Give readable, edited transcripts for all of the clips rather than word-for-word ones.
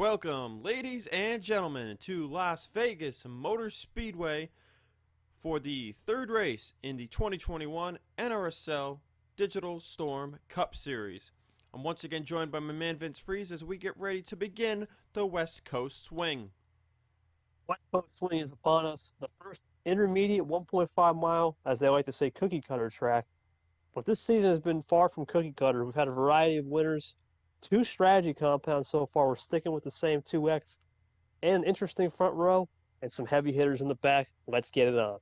Welcome, ladies and gentlemen, to Las Vegas Motor Speedway for the third race in the 2021 NRSL Digital Storm Cup Series. I'm once again joined by my man Vince Freeze as we get ready to begin the West Coast Swing. West Coast Swing is upon us, the first intermediate 1.5 mile, as they like to say, cookie cutter track. But this season has been far from cookie cutter. We've had a variety of winners, two strategy compounds so far. We're sticking with the same 2X, and an interesting front row, and some heavy hitters in the back. Let's get it on.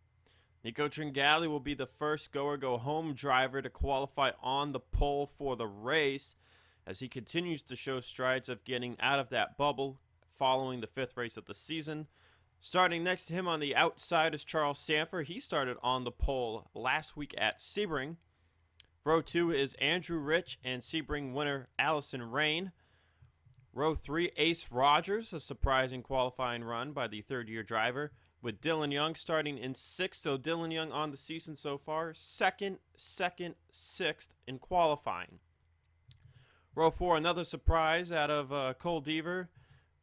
Nico Tringali will be the first go-home driver to qualify on the pole for the race as he continues to show strides of getting out of that bubble following the fifth race of the season. Starting next to him on the outside is Charles Sanford. He started on the pole last week at Sebring. Row 2 is Andrew Rich and Sebring winner Allyson Rayne. Row 3, Ace Rogers, a surprising qualifying run by the third-year driver, with Dylan Young starting in 6th. So Dylan Young on the season so far, second, 6th in qualifying. Row 4, another surprise out of Cole Deaver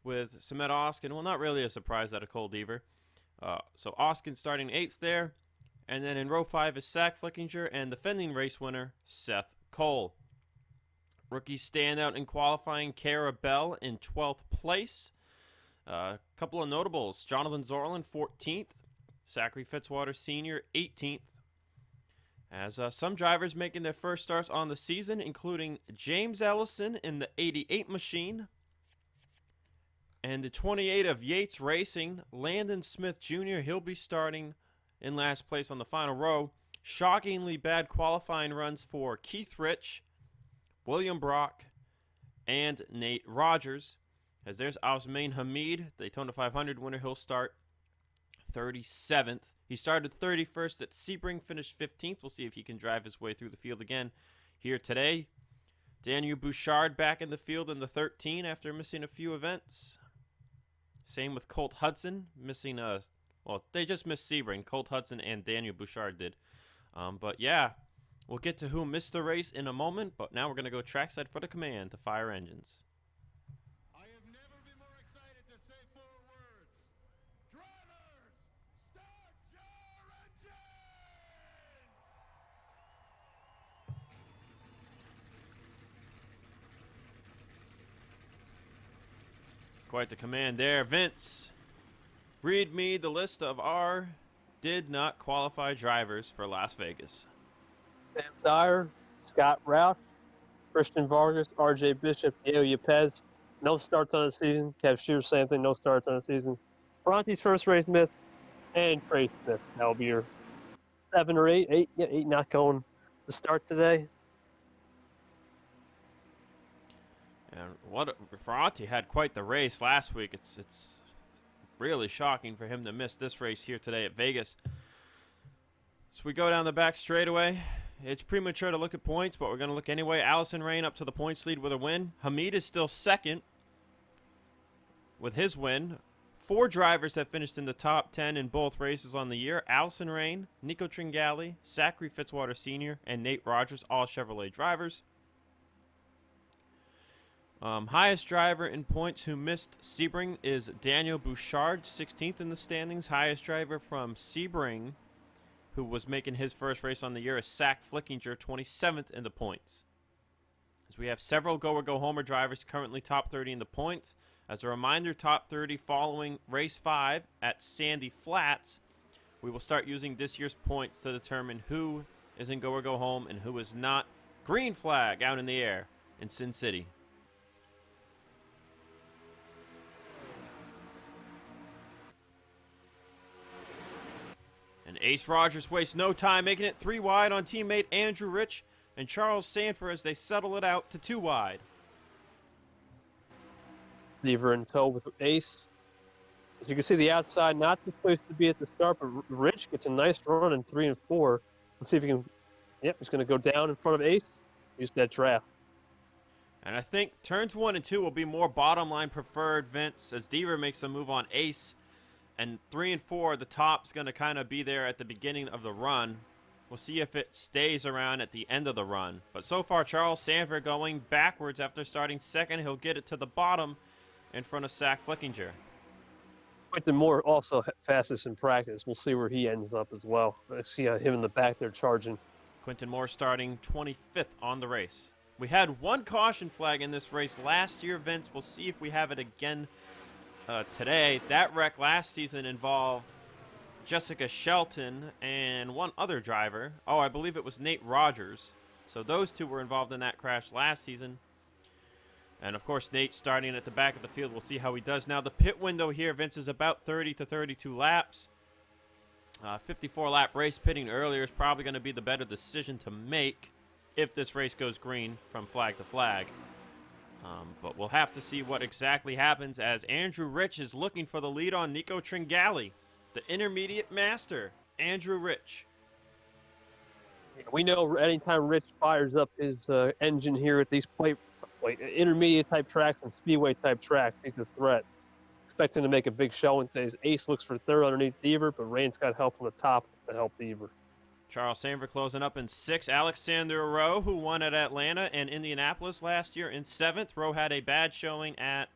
with Samet Oskin. Well, not really a surprise out of Cole Deaver. So Oskin starting 8th there. And then in row 5 is Zach Flickinger and defending race winner Seth Cole. Rookie standout in qualifying, Cara Bell in 12th place. A couple of notables, Jonathan Zorlin 14th, Zachary Fitzwater Sr. 18th. As some drivers making their first starts on the season, including James Ellison in the 88 machine. And the 28 of Yates Racing, Landon Smith Jr., he'll be starting in last place on the final row. Shockingly bad qualifying runs for Keith Rich, William Brock, and Nate Rogers. As there's Osmain Hamid, Daytona 500 winner. He'll start 37th. He started 31st at Sebring, finished 15th. We'll see if he can drive his way through the field again here today. Daniel Bouchard back in the field in the 13 after missing a few events. Same with Colt Hudson, missing well, they just missed Sebring. Colt Hudson and Daniel Bouchard did. But yeah, we'll get to who missed the race in a moment. But now we're going to go trackside for the command to fire engines. I have never been more excited to say 4 words. Drivers, start your engines! Quite the command there. Vince, read me the list of our did not qualify drivers for Las Vegas. Sam Dyer, Scott Roush, Christian Vargas, R.J. Bishop, Diego Yepez. No starts on the season. Kev Shear, same thing, no starts on the season. Bronte's first race myth, and Trey Smith. That will be your 7 or 8. 8, yeah, 8 not going to start today. And Ferranti had quite the race last week. It's really shocking for him to miss this race here today at Vegas. So we go down the back straightaway. It's premature to look at points, but we're going to look anyway. Allyson Rayne up to the points lead with a win. Hamid is still second with his win. 4 drivers have finished in the top 10 in both races on the year. Allyson Rayne, Nico Tringali, Zachary Fitzwater Sr., and Nate Rogers, all Chevrolet drivers. Highest driver in points who missed Sebring is Daniel Bouchard, 16th in the standings. Highest driver from Sebring, who was making his first race on the year, is Zach Flickinger, 27th in the points. As we have several go-homer drivers currently top 30 in the points. As a reminder, top 30 following race 5 at Sandy Flats. We will start using this year's points to determine who is in go-home and who is not. Green flag out in the air in Sin City. And Ace Rogers wastes no time, making it 3 wide on teammate Andrew Rich and Charles Sanford as they settle it out to 2 wide. Lever in tow with Ace. As you can see, the outside, not the place to be at the start, but Rich gets a nice run in 3 and 4. Let's see if he can. Yep, he's going to go down in front of Ace. Use that draft. And I think turns 1 and 2 will be more bottom line preferred, Vince, as Deaver makes a move on Ace. And 3 and 4, the top's going to kind of be there at the beginning of the run. We'll see if it stays around at the end of the run. But so far, Charles Sanford going backwards after starting second. He'll get it to the bottom in front of Zach Flickinger. Quentin Moore also fastest in practice. We'll see where he ends up as well. I see him in the back there charging. Quentin Moore starting 25th on the race. We had one caution flag in this race last year, Vince. We'll see if we have it again today. That wreck last season involved Jessica Shelton and one other driver. Oh, I believe it was Nate Rogers. So those two were involved in that crash last season. And, of course, Nate starting at the back of the field. We'll see how he does. Now, the pit window here, Vince, is about 30 to 32 laps. 54-lap race. Pitting earlier is probably going to be the better decision to make if this race goes green from flag to flag. But we'll have to see what exactly happens as Andrew Rich is looking for the lead on Nico Tringali, the intermediate master. Andrew Rich. We know anytime Rich fires up his engine here at these intermediate type tracks and speedway type tracks, he's a threat. Expecting to make a big showing today. Ace looks for third underneath Deaver, but Rayne's got help from the top to help Deaver. Charles Sanford closing up in 6th. Alexander Rowe, who won at Atlanta and Indianapolis last year, in 7th. Rowe had a bad showing at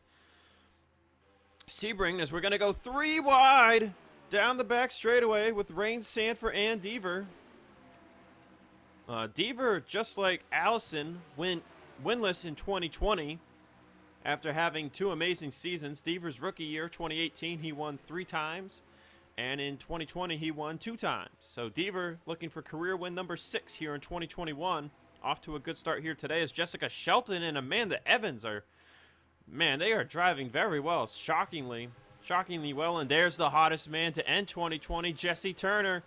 Sebring, as we're going to go 3 wide down the back straightaway with Rayne, Sanford, and Deaver. Deaver, just like Allison, went winless in 2020 after having 2 amazing seasons. Deaver's rookie year, 2018, he won 3 times. And in 2020, he won 2 times. So Deaver looking for career win number 6 here in 2021. Off to a good start here today as Jessica Shelton and Amanda Evans are, man, they are driving very well. Shockingly well. And there's the hottest man to end 2020, Jesse Turner,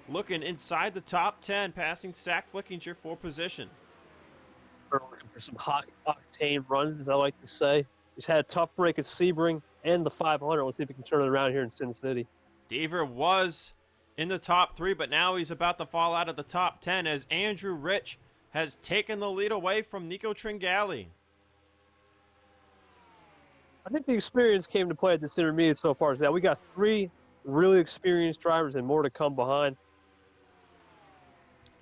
looking inside the top 10, passing Zach Flickinger for position. We're looking for some hot octane runs, as I like to say. He's had a tough break at Sebring and the 500. Let's see if he can turn it around here in Sin City. Deaver was in the top 3, but now he's about to fall out of the top 10 as Andrew Rich has taken the lead away from Nico Tringali. I think the experience came to play at this intermediate so far. Now we got 3 really experienced drivers and more to come behind.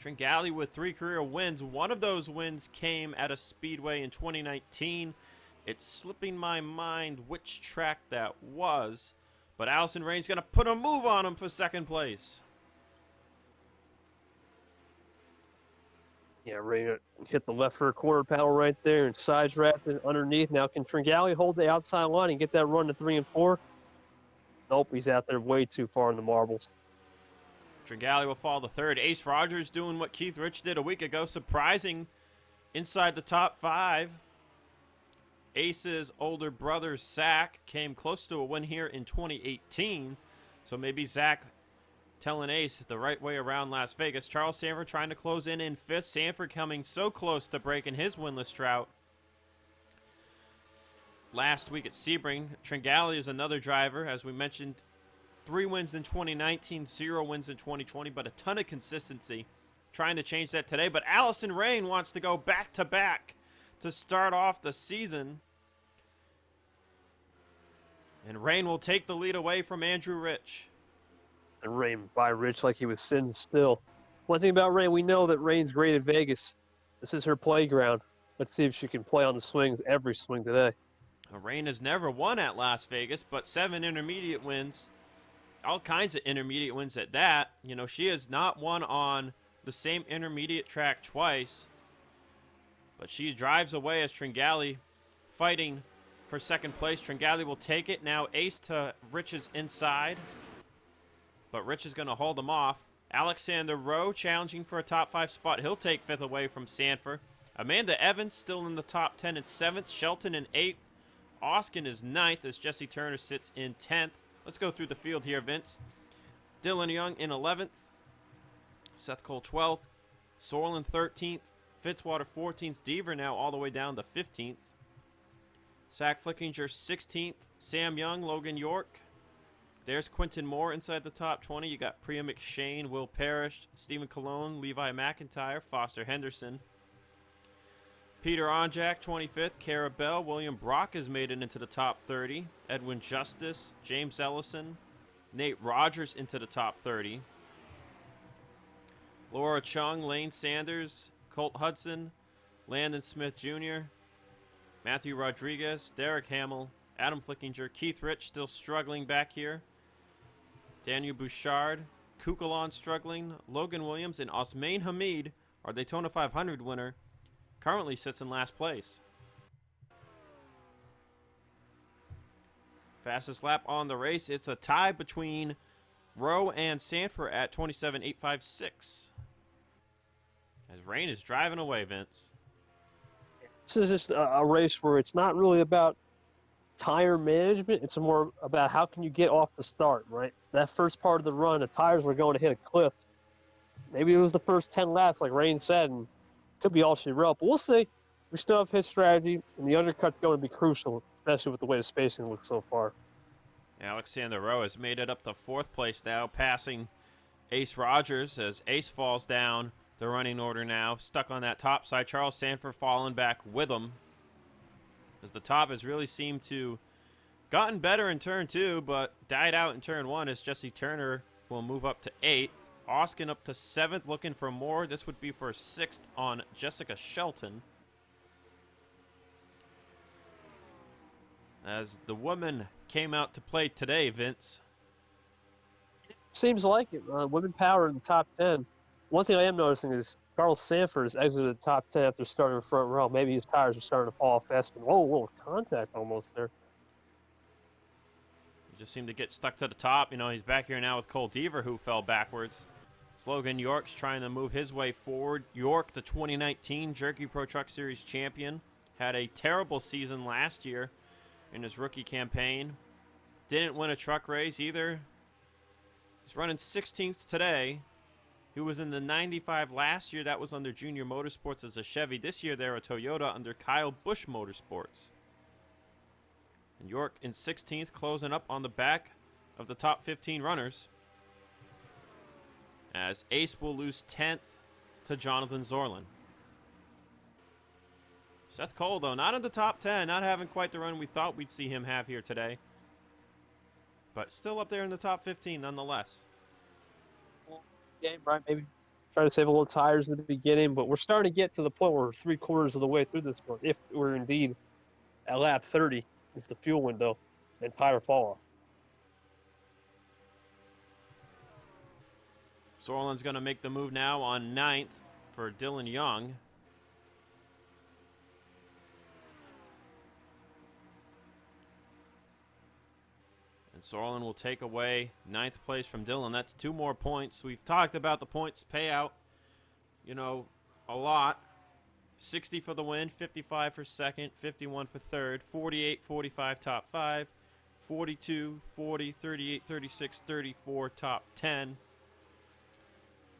Tringali with 3 career wins. One of those wins came at a speedway in 2019. It's slipping my mind which track that was. But Allyson Rayne's going to put a move on him for 2nd place. Yeah, Rayne hit the left rear quarter panel right there and sides wrapped it underneath. Now can Tringali hold the outside line and get that run to 3 and 4? Nope, he's out there way too far in the marbles. Tringali will fall to 3rd. Ace Rogers doing what Keith Rich did a week ago, surprising inside the top 5. Ace's older brother, Zach, came close to a win here in 2018. So maybe Zach telling Ace the right way around Las Vegas. Charles Sanford trying to close in 5th. Sanford coming so close to breaking his winless drought last week at Sebring. Tringali is another driver, as we mentioned. 3 wins in 2019, 0 wins in 2020, but a ton of consistency. Trying to change that today, but Allyson Rayne wants to go back-to-back to start off the season. And Rayne will take the lead away from Andrew Rich. And Rayne by Rich like he was sin still. One thing about Rayne, we know that Rayne's great at Vegas. This is her playground. Let's see if she can play on the swings every swing today. Rayne has never won at Las Vegas, but 7 intermediate wins. All kinds of intermediate wins at that. You know, she has not won on the same intermediate track twice. But she drives away as Tringali fighting for 2nd place. Tringali will take it. Now Ace to Rich's inside. But Rich is going to hold him off. Alexander Rowe challenging for a top 5 spot. He'll take 5th away from Sanford. Amanda Evans still in the top 10 at 7th. Shelton in 8th. Oskin is 9th as Jesse Turner sits in 10th. Let's go through the field here, Vince. Dylan Young in 11th. Seth Cole 12th. Sorlin 13th. Fitzwater 14th. Deaver now all the way down to 15th. Zach Flickinger 16th. Sam Young, Logan York. There's Quentin Moore inside the top 20. You got Priya McShane, Will Parrish, Stephen Colon, Levi McIntyre, Foster Henderson. Peter Onjak 25th. Cara Bell. William Brock has made it into the top 30. Edwin Justice. James Ellison. Nate Rogers into the top 30. Laura Chung, Lane Sanders, Colt Hudson, Landon Smith Jr., Matthew Rodriguez, Derek Hamill, Adam Flickinger, Keith Rich still struggling back here. Daniel Bouchard, Kukulon struggling. Logan Williams and Osmain Hamid, our Daytona 500 winner, currently sits in last place. Fastest lap on the race. It's a tie between Rowe and Sanford at 27.856. As Rayne is driving away, Vince. This is just a race where it's not really about tire management. It's more about how can you get off the start, right? That first part of the run, the tires were going to hit a cliff. Maybe it was the first 10 laps, like Rayne said, and could be all she wrote. But we'll see. We still have his strategy, and the undercut's going to be crucial, especially with the way the spacing looks so far. Alexander Rowe has made it up to 4th place now, passing Ace Rogers as Ace falls down the running order now, stuck on that top side. Charles Sanford falling back with him, as the top has really seemed to gotten better in turn 2, but died out in turn 1 as Jesse Turner will move up to 8th. Oskin up to 7th, looking for more. This would be for 6th on Jessica Shelton. As the woman came out to play today, Vince. Seems like it. Women power in the top 10. One thing I am noticing is Carl Sanford has exited the top 10 after starting in front row. Maybe his tires are starting to fall off fast. Whoa, little contact almost there. He just seemed to get stuck to the top. You know, he's back here now with Cole Deaver, who fell backwards. Logan York's trying to move his way forward. York, the 2019 Jerky Pro Truck Series champion, had a terrible season last year in his rookie campaign. Didn't win a truck race either. He's running 16th today. He was in the 95 last year. That was under Junior Motorsports as a Chevy. This year they're a Toyota under Kyle Busch Motorsports. And York in 16th, closing up on the back of the top 15 runners, as Ace will lose 10th to Jonathan Zorlin. Seth Cole, though, not in the top 10, not having quite the run we thought we'd see him have here today, but still up there in the top 15 nonetheless. Game, right? Maybe try to save a little tires in the beginning, but we're starting to get to the point where we're 3/4 of the way through this one. If we're indeed at lap 30, it's the fuel window and tire fall off. Zorlin's going to make the move now on 9th for Dylan Young. And Zorlin will take away 9th place from Dylan. That's 2 more points. We've talked about the points payout, you know, a lot. 60 for the win, 55 for second, 51 for third, 48, 45 top 5, 42, 40, 38, 36, 34 top 10.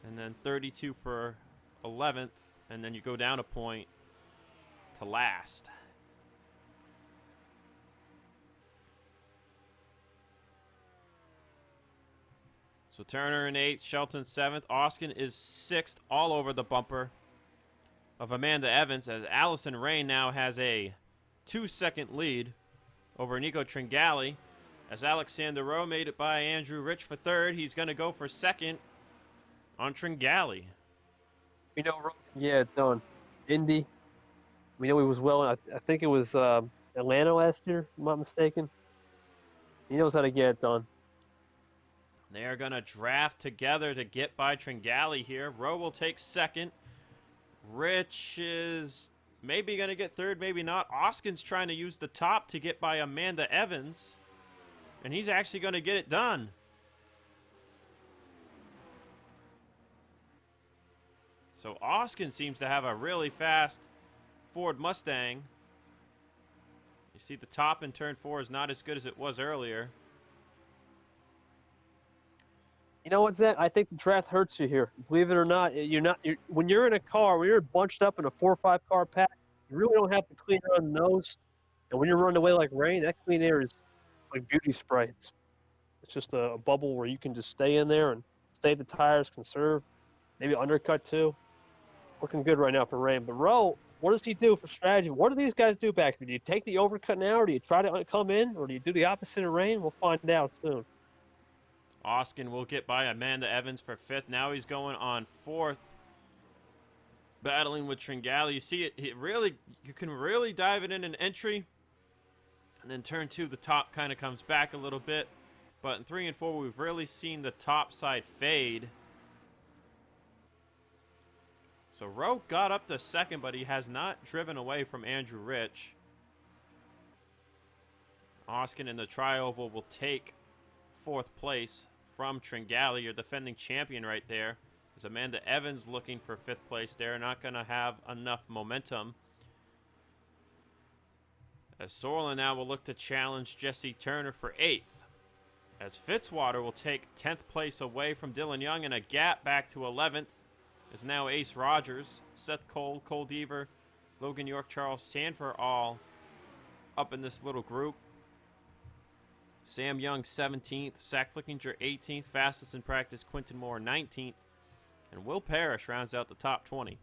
And then 32 for 11th, and then you go down a point to last. So Turner in 8th, Shelton 7th. Oskin is 6th, all over the bumper of Amanda Evans, as Allyson Rayne now has a 2-second lead over Nico Tringali. As Alexander Rowe made it by Andrew Rich for 3rd. He's going to go for 2nd on Tringali. We know, yeah, done. Indy. We know he was well. I think it was Atlanta last year, if I'm not mistaken. He knows how to get it done. They are going to draft together to get by Tringali here. Rowe will take 2nd. Rich is maybe going to get 3rd, maybe not. Oskin's trying to use the top to get by Amanda Evans, and he's actually going to get it done. So Oskin seems to have a really fast Ford Mustang. You see the top in turn 4 is not as good as it was earlier. You know what, Zach? I think the draft hurts you here. Believe it or not, when you're in a car, when you're bunched up in a 4 or 5 car pack, you really don't have to clean air on the nose. And when you're running away like Rayne, that clean air is like beauty spray. It's just a bubble where you can just stay in there and save the tires, conserve, maybe undercut too. Looking good right now for Rayne. But Rowe, what does he do for strategy? What do these guys do back here? Do you take the overcut now, or do you try to come in, or do you do the opposite of Rayne? We'll find out soon. Oskin will get by Amanda Evans for 5th. Now he's going on 4th, battling with Tringali. You see it really, you can really dive it in an entry. And then turn 2, the top kind of comes back a little bit. But in 3 and 4, we've really seen the top side fade. So Rowe got up to second, but he has not driven away from Andrew Rich. Oskin in the tri-oval will take 4th place from Tringali, your defending champion right there. There's Amanda Evans looking for 5th place there. Not going to have enough momentum. As Sorlin now will look to challenge Jesse Turner for 8th. As Fitzwater will take 10th place away from Dylan Young, and a gap back to 11th is now Ace Rogers, Seth Cole, Cole Deaver, Logan York, Charles Sanford all up in this little group. Sam Young 17th, Zach Flickinger 18th, fastest in practice Quinton Moore 19th, and Will Parrish rounds out the top 20.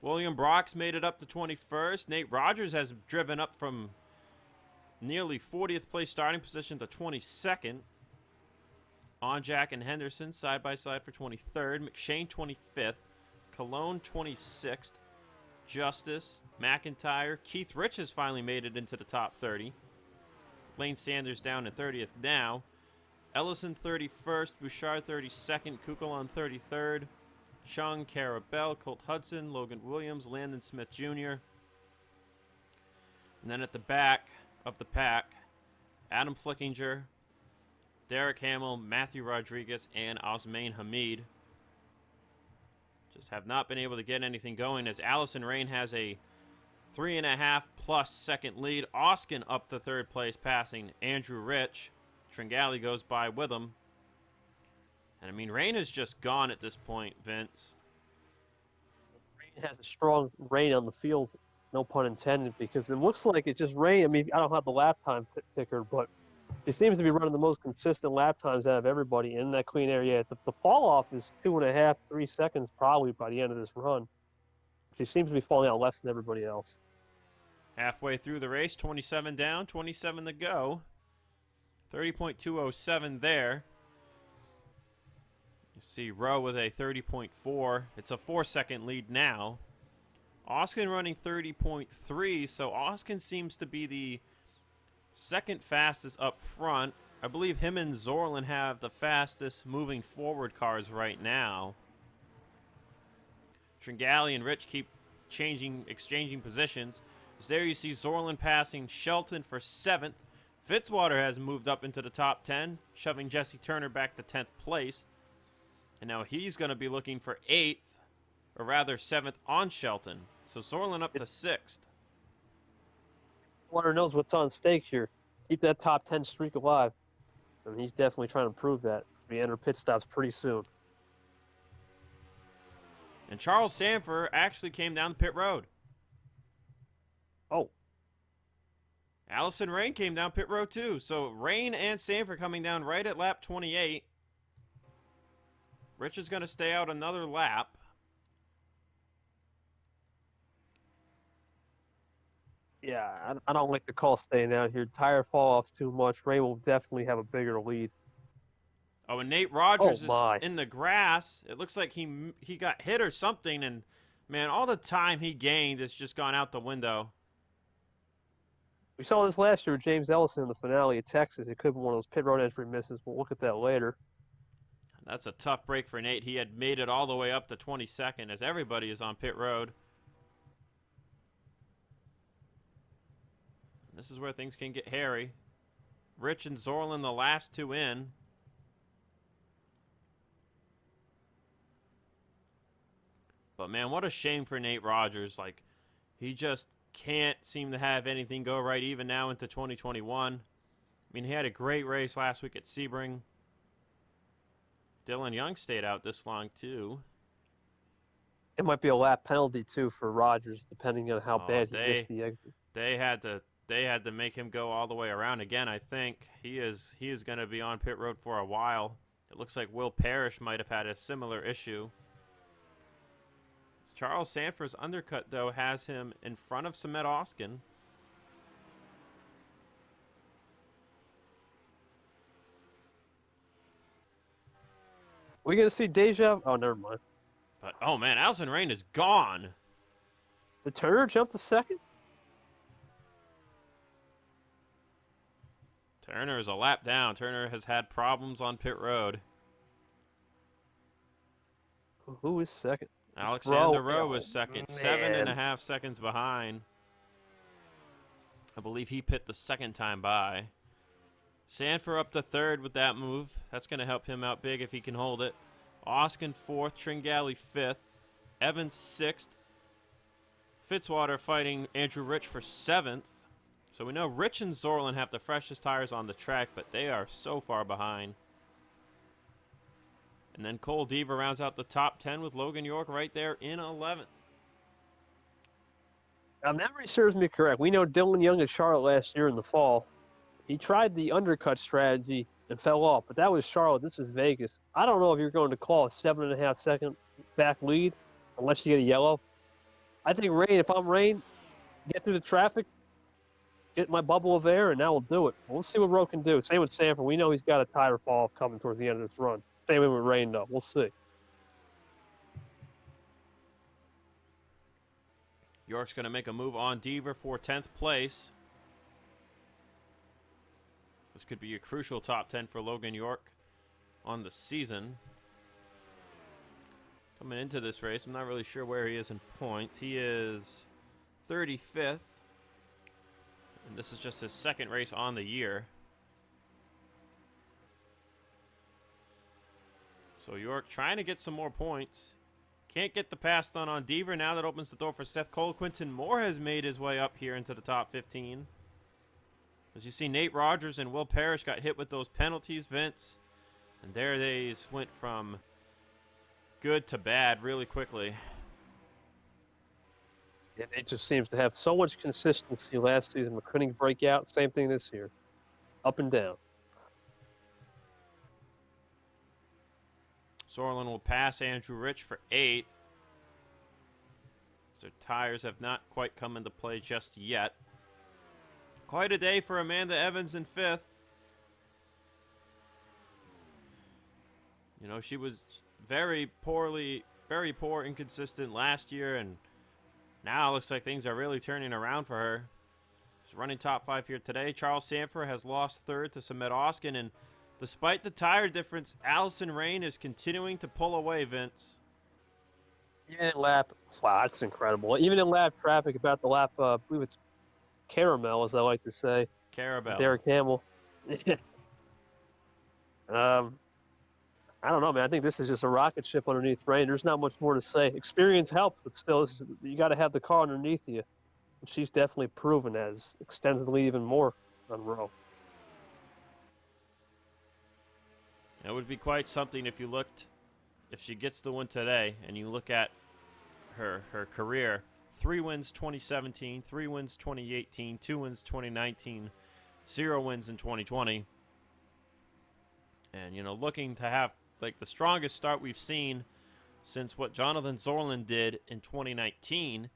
William Brock's made it up to 21st. Nate Rogers has driven up from nearly 40th place starting position to 22nd. Onjack and Henderson side by side for 23rd. McShane 25th. Cologne 26th. Justice, McIntyre. Keith Rich has finally made it into the top 30. Lane Sanders down at 30th now. Ellison 31st. Bouchard 32nd. Kukulon 33rd. Chung Carabell, Colt Hudson, Logan Williams, Landon Smith Jr. And then at the back of the pack, Adam Flickinger, Derek Hamill, Matthew Rodriguez, and Osmain Hamid. Just have not been able to get anything going as Allyson Rayne has a 3.5 plus second lead. Oskin up to 3rd place, passing Andrew Rich. Tringali goes by with him. And I mean, Rayne is just gone at this point, Vince. Rayne has a strong Rayne on the field, no pun intended, because it looks like it just Rayne. I mean, I don't have the lap time picker, but he seems to be running the most consistent lap times out of everybody in that clean area. The fall off is 2.5, 3 seconds probably by the end of this run. He seems to be falling out less than everybody else. Halfway through the race, 27 down, 27 to go. 30.207 there. You see Rowe with a 30.4. It's a 4-second lead now. Oskin running 30.3, so Oskin seems to be the second fastest up front. I believe him and Zorlin have the fastest moving forward cars right now. Tringali and Rich keep exchanging positions. As there you see Zorlin passing Shelton for 7th. Fitzwater has moved up into the top 10, shoving Jesse Turner back to 10th place. And now he's going to be looking for 8th, or rather 7th on Shelton. So Zorlin up to 6th. Water knows what's on stake here. Keep that top 10 streak alive. And he's definitely trying to prove that. We enter pit stops pretty soon. And Charles Sanford actually came down the pit road. Oh. Allyson Rayne came down pit road too. So Rayne and Sanford coming down right at lap 28. Rich is going to stay out another lap. Yeah, I don't like the call staying out here. Tire fall offs too much. Ray will definitely have a bigger lead. Oh, and Nate Rogers is my. in the grass. It looks like he got hit or something, and man, all the time he gained has just gone out the window. We saw this last year with James Ellison in the finale at Texas. It could be one of those pit road entry misses. We'll look at that later. That's a tough break for Nate. He had made it all the way up to 22nd as everybody is on pit road. This is where things can get hairy. Rich and Zorlin, the last two in. But man, what a shame for Nate Rogers. Like, he just can't seem to have anything go right even now into 2021. I mean, he had a great race last week at Sebring. Dylan Young stayed out this long too. It might be a lap penalty too for Rogers, depending on how bad he missed the exit. They had to make him go all the way around again. I think he is going to be on pit road for a while. It looks like Will Parrish might have had a similar issue. Charles Sanford's undercut, though, has him in front of Samet Oskin. We gonna see Deja? Oh, never mind. But oh man, Allyson Rayne is gone. Did Turner jump to second? Turner is a lap down. Turner has had problems on pit road. Who is second? Alexander Rowe Oh, is second, man. 7.5 seconds behind. I believe he pit the second time by. Sanford up to third with that move. That's going to help him out big if he can hold it. Oskin fourth, Tringali fifth, Evans sixth. Fitzwater fighting Andrew Rich for seventh. So we know Rich and Zorlin have the freshest tires on the track, but they are so far behind. And then Cole Deaver rounds out the top 10 with Logan York right there in 11th. Now, memory serves me correct. We know Dylan Young at Charlotte last year in the fall. He tried the undercut strategy and fell off, but that was Charlotte. This is Vegas. I don't know if you're going to call a 7.5 second back lead unless you get a yellow. I think Rayne, if I'm Rayne, get through the traffic, get my bubble of air, and now we'll do it. We'll see what Rowe can do. Same with Sanford. We know he's got a tire fall off coming towards the end of this run. Same way with Rayne, though. We'll see. York's going to make a move on Deaver for 10th place. This could be a crucial top 10 for Logan York on the season. Coming into this race, I'm not really sure where he is in points. He is 35th. And this is just his second race on the year. So York trying to get some more points. Can't get the pass done on Deaver. Now that opens the door for Seth Cole. Quinton Moore has made his way up here into the top 15. As you see, Nate Rogers and Will Parrish got hit with those penalties, Vince. And there they went from good to bad really quickly. It just seems to have so much consistency last season. McCunning break out. Same thing this year. Up and down. Sorlin will pass Andrew Rich for 8th. So tires have not quite come into play just yet. Quite a day for Amanda Evans in 5th. You know, she was very poor, inconsistent last year, and now it looks like things are really turning around for her. She's running top 5 here today. Charles Sanford has lost 3rd to Samet Oskin, and despite the tire difference, Allyson Rayne is continuing to pull away, Vince. Even in lap, wow, that's incredible. Even in lap traffic, about the lap, I believe it's caramel, as I like to say. Carabelle. Derek Hamill. I don't know, man. I think this is just a rocket ship underneath Rayne. There's not much more to say. Experience helps, but still, you got to have the car underneath you. And she's definitely proven as extendedly even more on Rowe. It would be quite something if she gets the win today, and you look at her career. 3 wins 2017, 3 wins 2018, 2 wins 2019, 0 wins in 2020. And, you know, looking to have, like, the strongest start we've seen since what Jonathan Zorlin did in 2019,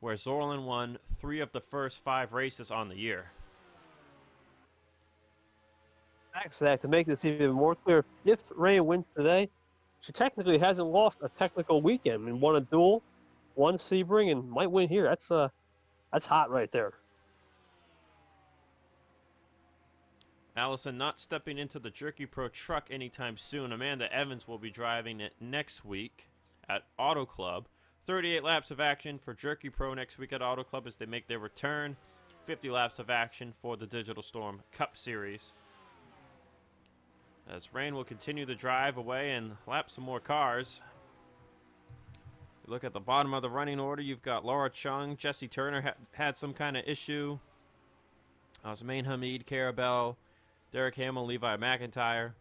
where Zorlin won 3 of the first 5 races on the year. Zach, to make this even more clear, if Rayne wins today, she technically hasn't lost a technical weekend. I mean, won a duel, won Sebring, and might win here. That's hot right there. Allison not stepping into the Jerky Pro truck anytime soon. Amanda Evans will be driving it next week at Auto Club. 38 laps of action for Jerky Pro next week at Auto Club as they make their return. 50 laps of action for the Digital Storm Cup Series. As Rayne will continue to drive away and lap some more cars. You look at the bottom of the running order, you've got Laura Chung, Jesse Turner had some kind of issue. Osmain Hamid, Carabelle, Derek Hamill, Levi McIntyre,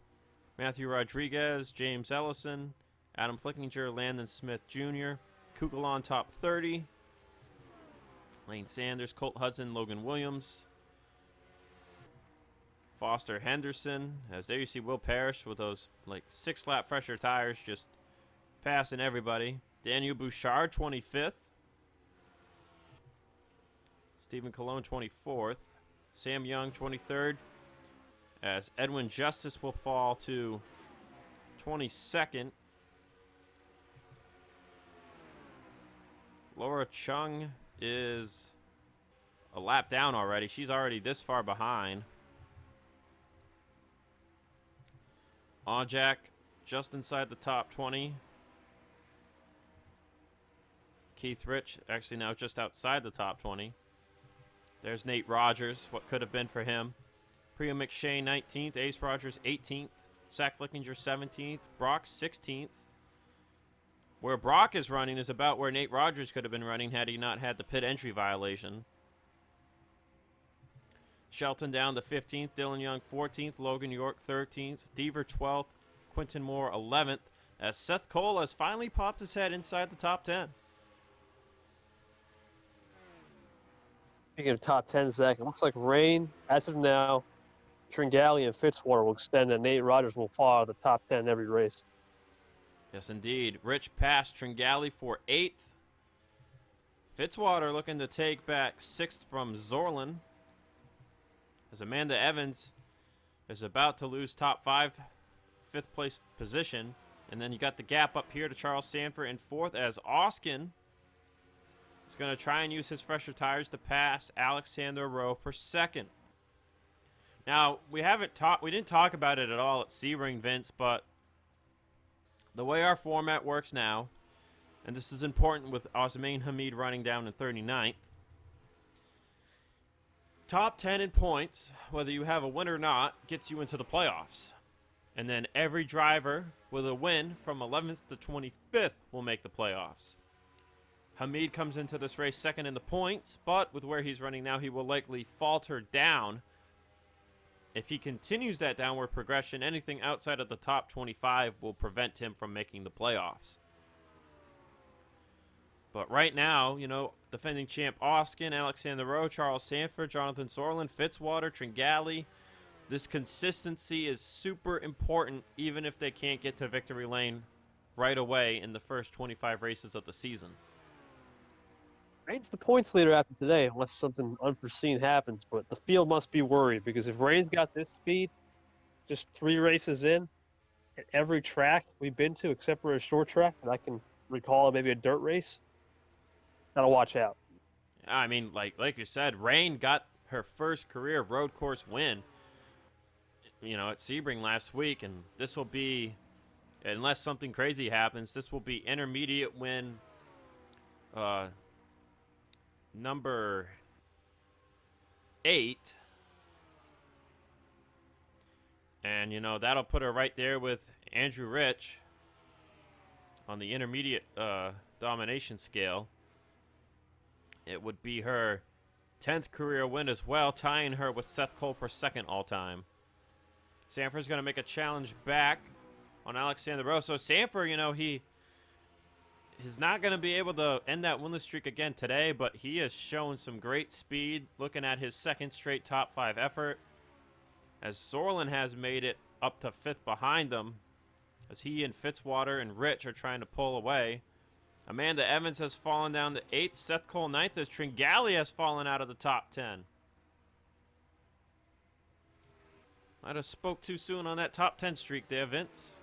Matthew Rodriguez, James Ellison, Adam Flickinger, Landon Smith Jr., Kukulon top 30, Lane Sanders, Colt Hudson, Logan Williams, Foster Henderson, as there you see Will Parrish with those like 6-lap fresher tires just passing everybody. Daniel Bouchard, 25th. Stephen Colon, 24th. Sam Young, 23rd. As Edwin Justice will fall to 22nd. Laura Chung is a lap down already. She's already this far behind. Jack just inside the top 20. Keith Rich actually now just outside the top 20. There's Nate Rogers, what could have been for him. Priya McShane 19th, Ace Rogers 18th, Zach Flickinger 17th, Brock 16th. Where Brock is running is about where Nate Rogers could have been running had he not had the pit entry violation. Shelton down to 15th, Dylan Young 14th, Logan York 13th, Deaver 12th, Quinton Moore 11th, as Seth Cole has finally popped his head inside the top 10. Speaking of top 10, Zach, it looks like Rayne, as of now, Tringali, and Fitzwater will extend, and Nate Rogers will fall out of the top 10 every race. Yes, indeed. Rich passed Tringali for 8th. Fitzwater looking to take back 6th from Zorlin, as Amanda Evans is about to lose top 5, 5th place position. And then you got the gap up here to Charles Sanford in 4th, as Oskin is going to try and use his fresher tires to pass Alexander Rowe for 2nd. Now, we didn't talk about it at all at Sebring, Vince, but the way our format works now, and this is important with Osmain Hamid running down in 39th, top 10 in points, whether you have a win or not, gets you into the playoffs. And then every driver with a win from 11th to 25th will make the playoffs. Hamid comes into this race 2nd in the points, but with where he's running now, he will likely falter down. If he continues that downward progression, anything outside of the top 25 will prevent him from making the playoffs. But right now, you know, defending champ Oskin, Alexander Rowe, Charles Sanford, Jonathan Zorlin, Fitzwater, Tringali, this consistency is super important even if they can't get to victory lane right away in the first 25 races of the season. Rayne's the points leader after today, unless something unforeseen happens. But the field must be worried, because if Rayne's got this speed, just 3 races in, at every track we've been to, except for a short track, and I can recall maybe a dirt race, gotta watch out. I mean, like you said, Rayne got her first career road course win, you know, at Sebring last week, and this will be, unless something crazy happens, this will be intermediate win number 8. And, you know, that'll put her right there with Andrew Rich on the intermediate domination scale. It would be her 10th career win as well, tying her with Seth Cole for 2nd all-time. Sanford's going to make a challenge back on Alexander Rowe. So Sanford, you know, he's not going to be able to end that winless streak again today, but he has shown some great speed looking at his 2nd straight top 5 effort, as Zorlin has made it up to 5th behind them, as he and Fitzwater and Rich are trying to pull away. Amanda Evans has fallen down to 8th, Seth Cole 9th, as Tringali has fallen out of the top 10. Might have spoke too soon on that top 10 streak there, Vince.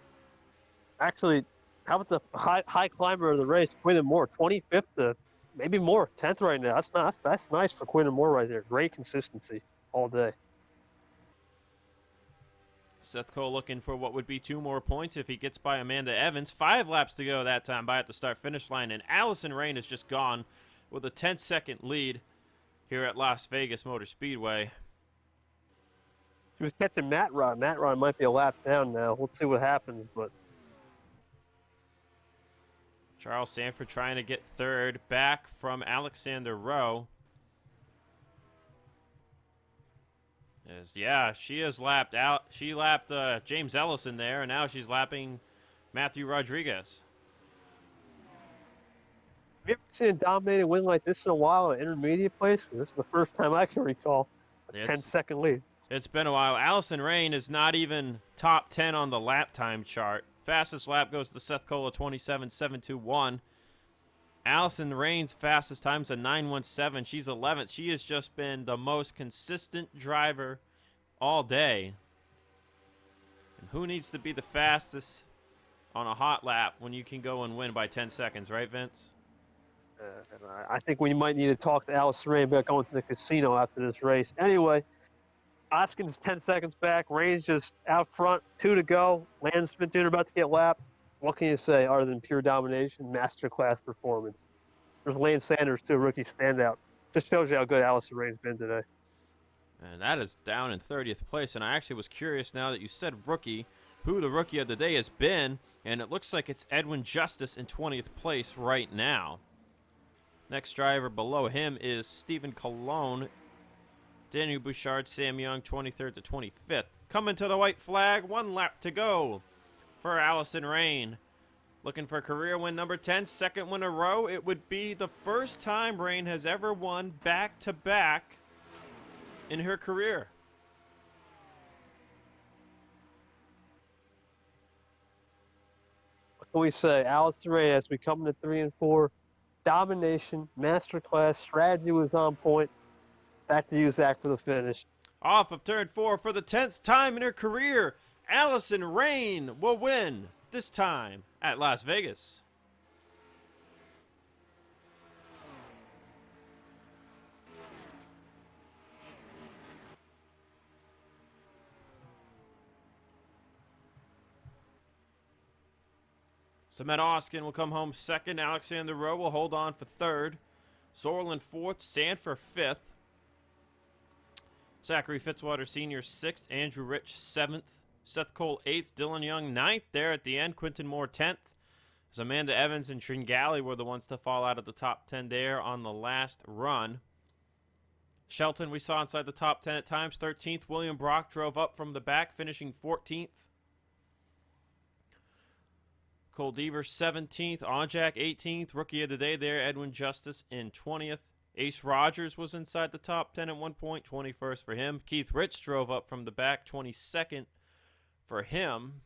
Actually, how about the high climber of the race, Quinton Moore, 25th to maybe more, 10th right now. That's nice for Quinton Moore right there. Great consistency all day. Seth Cole looking for what would be 2 more points if he gets by Amanda Evans. 5 laps to go that time by at the start-finish line, and Allyson Rayne is just gone with a 10-second lead here at Las Vegas Motor Speedway. She was catching Matt Rod. Matt Rod might be a lap down now. We'll see what happens, but Charles Sanford trying to get 3rd back from Alexander Rowe. Yeah, she has lapped out. She lapped James Ellison there, and now she's lapping Matthew Rodriguez. have you ever seen a dominating win like this in a while at intermediate place? This is the first time I can recall a 10-second lead. It's been a while. Allyson Rayne is not even top 10 on the lap time chart. Fastest lap goes to Seth Cole, 27.721. Allyson Rayne's fastest time's a 9:17. She's 11th. She has just been the most consistent driver all day. And who needs to be the fastest on a hot lap when you can go and win by 10 seconds, right, Vince? I think we might need to talk to Allyson Rayne about going to the casino after this race. Anyway, Oskin's 10 seconds back. Rayne's just out front. 2 to go. Land's Spittoon about to get lapped. What can you say other than pure domination, masterclass performance? There's Lane Sanders, too, rookie standout. Just shows you how good Allyson Rayne's been today. And that is down in 30th place. And I actually was curious now that you said rookie, who the rookie of the day has been. And it looks like it's Edwin Justice in 20th place right now. Next driver below him is Stephen Colon. Daniel Bouchard, Sam Young, 23rd to 25th. Coming to the white flag, 1 lap to go for Allyson Rayne. Looking for career win number 10, second win in a row. It would be the first time Rayne has ever won back-to-back in her career. What can we say? Allyson Rayne, as we come to 3 and 4, domination, masterclass, strategy was on point. Back to you, Zach, for the finish. Off of turn 4 for the 10th time in her career, Allyson Rayne will win, this time at Las Vegas. Samet Oskin will come home second. Alexander Rowe will hold on for third. Sorlin fourth. Sanford fifth. Zachary Fitzwater Sr. 6th, Andrew Rich 7th, Seth Cole 8th, Dylan Young 9th there at the end, Quinton Moore 10th. As Amanda Evans and Tringali were the ones to fall out of the top 10 there on the last run. Shelton we saw inside the top 10 at times, 13th. William Brock drove up from the back, finishing 14th. Cole Deaver 17th, Onjak 18th, Rookie of the Day there, Edwin Justice in 20th. Ace Rogers was inside the top 10 at one point, 21st for him. Keith Rich drove up from the back, 22nd for him.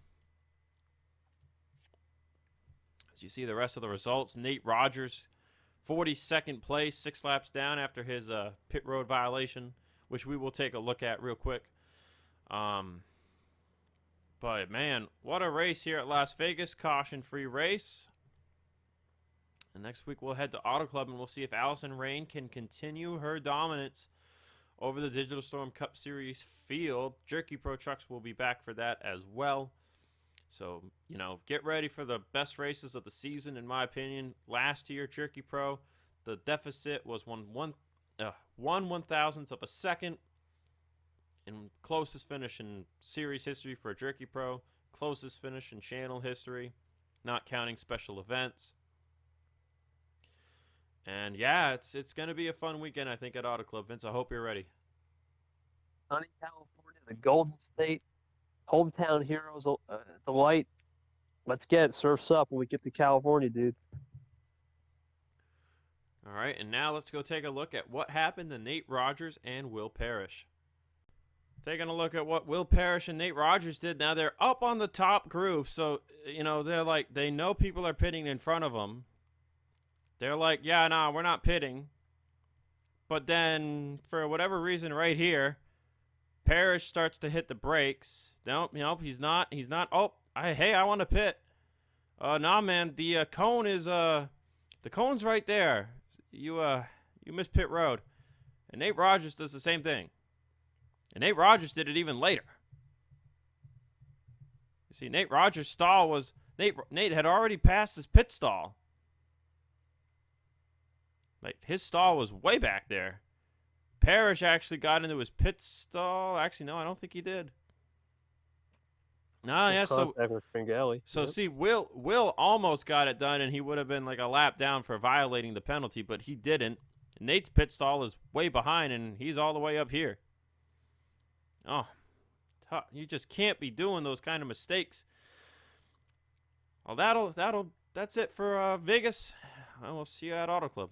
As you see the rest of the results, Nate Rogers, 42nd place, 6 laps down after his pit road violation, which we will take a look at real quick. But, man, what a race here at Las Vegas. Caution-free race. And next week we'll head to Auto Club and we'll see if Allyson Rayne can continue her dominance over the Digital Storm Cup Series field. Jerky Pro Trucks will be back for that as well. So, you know, get ready for the best races of the season, in my opinion. Last year, Jerky Pro, the deficit was 1/1000th of a second. And closest finish in series history for Jerky Pro. Closest finish in channel history, not counting special events. And yeah, it's going to be a fun weekend, I think, at Auto Club. Vince, I hope you're ready. Sunny California, the Golden State, hometown heroes, delight. Let's get it. Surf's up when we get to California, dude. All right, and now let's go take a look at what happened to Nate Rogers and Will Parrish. Taking a look at what Will Parrish and Nate Rogers did. Now they're up on the top groove, so, you know, they know people are pitting in front of them. They're like, yeah, nah, we're not pitting. But then, for whatever reason right here, Parrish starts to hit the brakes. Nope, he's not. Oh, hey, I want to pit. Nah, man, the cone is, the cone's right there. You missed pit road. And Nate Rogers does the same thing. And Nate Rogers did it even later. You see, Nate Rogers' stall was, Nate had already passed his pit stall. Like, his stall was way back there. Parrish actually got into his pit stall. Actually, no, I don't think he did. Nah, yeah, so see, Will almost got it done, and he would have been like a lap down for violating the penalty, but he didn't. Nate's pit stall is way behind, and he's all the way up here. Oh, you just can't be doing those kind of mistakes. Well, that's it for Vegas. We'll see you at Auto Club.